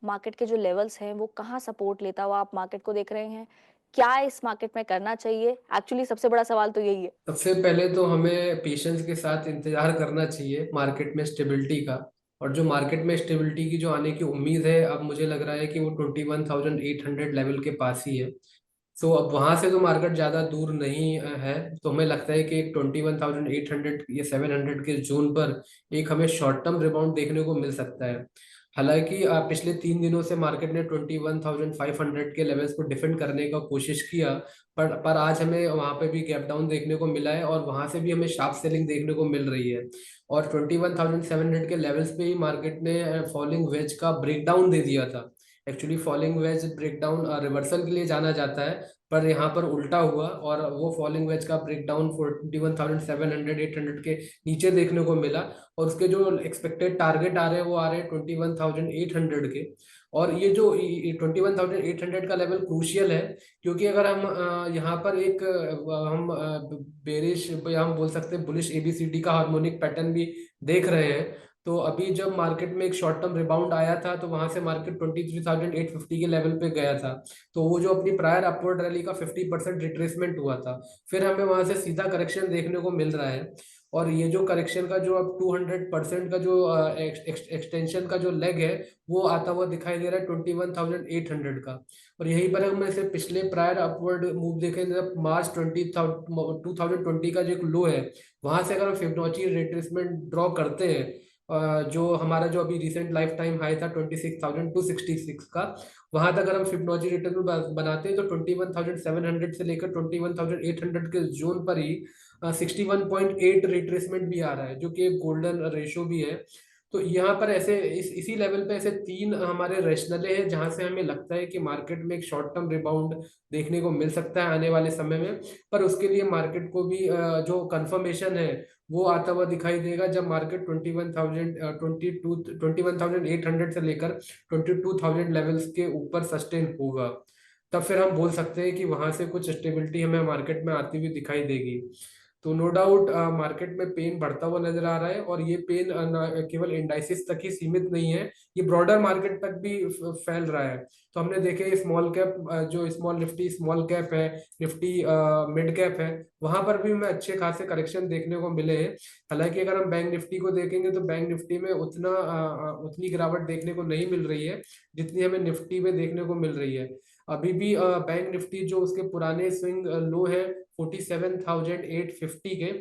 Market के जो levels हैं वो कहाँ सपोर्ट लेता हुआ आप मार्केट को देख रहे हैं? क्या इस मार्केट में करना चाहिए? एक्चुअली सबसे बड़ा सवाल तो यही है। सबसे पहले तो हमें पेशेंस के साथ इंतजार करना चाहिए मार्केट में स्टेबिलिटी का। और जो मार्केट में स्टेबिलिटी की जो आने की उम्मीद है, अब मुझे लग रहा है कि वो 21,800 लेवल के पास ही है। सो अब वहां से तो मार्केट ज़्यादा दूर नहीं है। तो हमें लगता है कि एक 21,800 या 700 के जोन पर एक हमें शॉर्ट टर्म रिबाउंड देखने को मिल सकता है। हालांकि पिछले 3 दिनों से मार्केट ने 21,500 के लेवल्स को डिफेंड करने का कोशिश किया। पर आज हमें वहां पे भी गैप डाउन देखने को मिला है और वहां से भी हमें शार्प सेलिंग देखने को मिल रही है। और 21,700 के लेवल्स पे ही मार्केट ने फॉलिंग वेज का ब्रेकडाउन दे दिया था। Actually falling veg breakdown reversal के लिए जाना जाता है, पर यहाँ पर उल्टा हुआ और वो फॉलिंग वेज का ब्रेकडाउन 21,700 800 के नीचे देखने को मिला। और उसके जो एक्सपेक्टेड टारगेट आ रहे हैं वो आ रहे हैं 21,800 के। और ये जो 21,800 का लेवल क्रूशियल है, क्योंकि अगर हम यहाँ पर एक हम बेरिश या हम बोल सकते हैं बुलिश एबीसीडी का हार्मोनिक पैटर्न भी देख रहे हैं। तो अभी जब मार्केट में एक शॉर्ट टर्म रिबाउंड आया था तो वहां से मार्केट 23,850 के लेवल पे गया था। तो वो जो अपनी प्रायर अपवर्ड रैली का 50% रिट्रेसमेंट हुआ था, फिर हमें वहां से सीधा करेक्शन देखने को मिल रहा है। और ये जो करेक्शन का जो अब 200% का जो एक्सटेंशन का जो लेग है, वो आता हुआ दिखाई दे रहा है 21,800 का। और यहीं पर हम ऐसे पिछले प्रायर अपवर्ड मूव देखें, जब मार्च 2020 का जो एक लो है, वहां से अगर हम फिबोनाची रिट्रेसमेंट ड्रॉ करते हैं, जो हमारा जो अभी रिसेंट लाइफ टाइम हाई था 26,266 का, वहां तक अगर हम फिबोनाची रिट्रेसमेंट बनाते हैं तो 21,700 से लेकर 21,800 के जोन पर ही 61.8 रिट्रेसमेंट भी आ रहा है, जो कि एक गोल्डन रेशो भी है। तो यहाँ पर ऐसे इसी लेवल पे ऐसे तीन हमारे रैशनले हैं जहां से हमें लगता है कि मार्केट में एक शॉर्ट टर्म रिबाउंड देखने को मिल सकता है आने वाले समय में। पर उसके लिए मार्केट को भी जो कंफर्मेशन है वो आता हुआ दिखाई देगा, जब मार्केट 21,800 से लेकर 22,000 लेवल्स के ऊपर सस्टेन होगा। तब फिर हम बोल सकते हैं कि वहां से कुछ स्टेबिलिटी हमें मार्केट में आती हुई दिखाई देगी। तो नो डाउट मार्केट में पेन बढ़ता हुआ नजर आ रहा है, और ये पेन केवल इंडाइसिस तक ही सीमित नहीं है, ये ब्रॉडर मार्केट तक भी फैल रहा है। तो हमने देखे स्मॉल कैप, जो स्मॉल निफ्टी स्मॉल कैप है, निफ्टी मिड कैप है, वहां पर भी हमें अच्छे खासे करेक्शन देखने को मिले हैं। हालांकि अगर हम बैंक निफ्टी को देखेंगे तो बैंक निफ्टी में उतनी गिरावट देखने को नहीं मिल रही है जितनी हमें निफ्टी में देखने को मिल रही है। अभी भी बैंक निफ्टी जो उसके पुराने स्विंग लो है 47,850 के,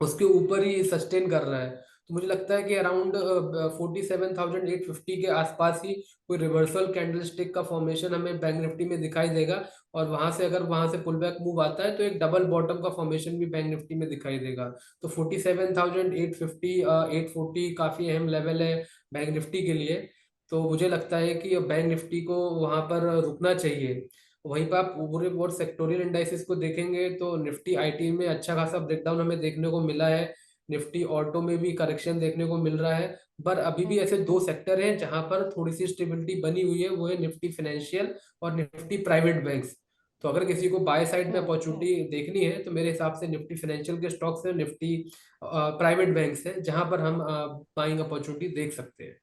उसके ऊपर ही सस्टेन कर रहा है। तो मुझे लगता है कि अराउंड 47,850 के आसपास ही कोई रिवर्सल कैंडलस्टिक का फॉर्मेशन हमें बैंक निफ्टी में दिखाई देगा। और वहां से अगर वहां से पुल बैक मूव आता है तो एक डबल बॉटम का फॉर्मेशन भी बैंक निफ्टी में दिखाई देगा। तो 47,850 840 काफी अहम लेवल है बैंक निफ्टी के लिए। तो मुझे लगता है कि बैंक निफ्टी को वहां पर रुकना चाहिए। वहीं पर आप पूरे और सेक्टोरियल इंडाइसेस को देखेंगे तो निफ्टी आईटी में अच्छा खासा ब्रेकडाउन हमें देखने को मिला है। निफ्टी ऑटो में भी करेक्शन देखने को मिल रहा है। पर अभी भी ऐसे दो सेक्टर हैं जहां पर थोड़ी सी स्टेबिलिटी बनी हुई है, वो है निफ्टी फाइनेंशियल और निफ्टी प्राइवेट बैंक्स। तो अगर किसी को बाय साइड में अपॉर्चुनिटी देखनी है तो मेरे हिसाब से निफ्टी फाइनेंशियल के स्टॉक्स है, निफ्टी प्राइवेट बैंक्स है, जहां पर हम बाइंग अपॉर्चुनिटी देख सकते हैं।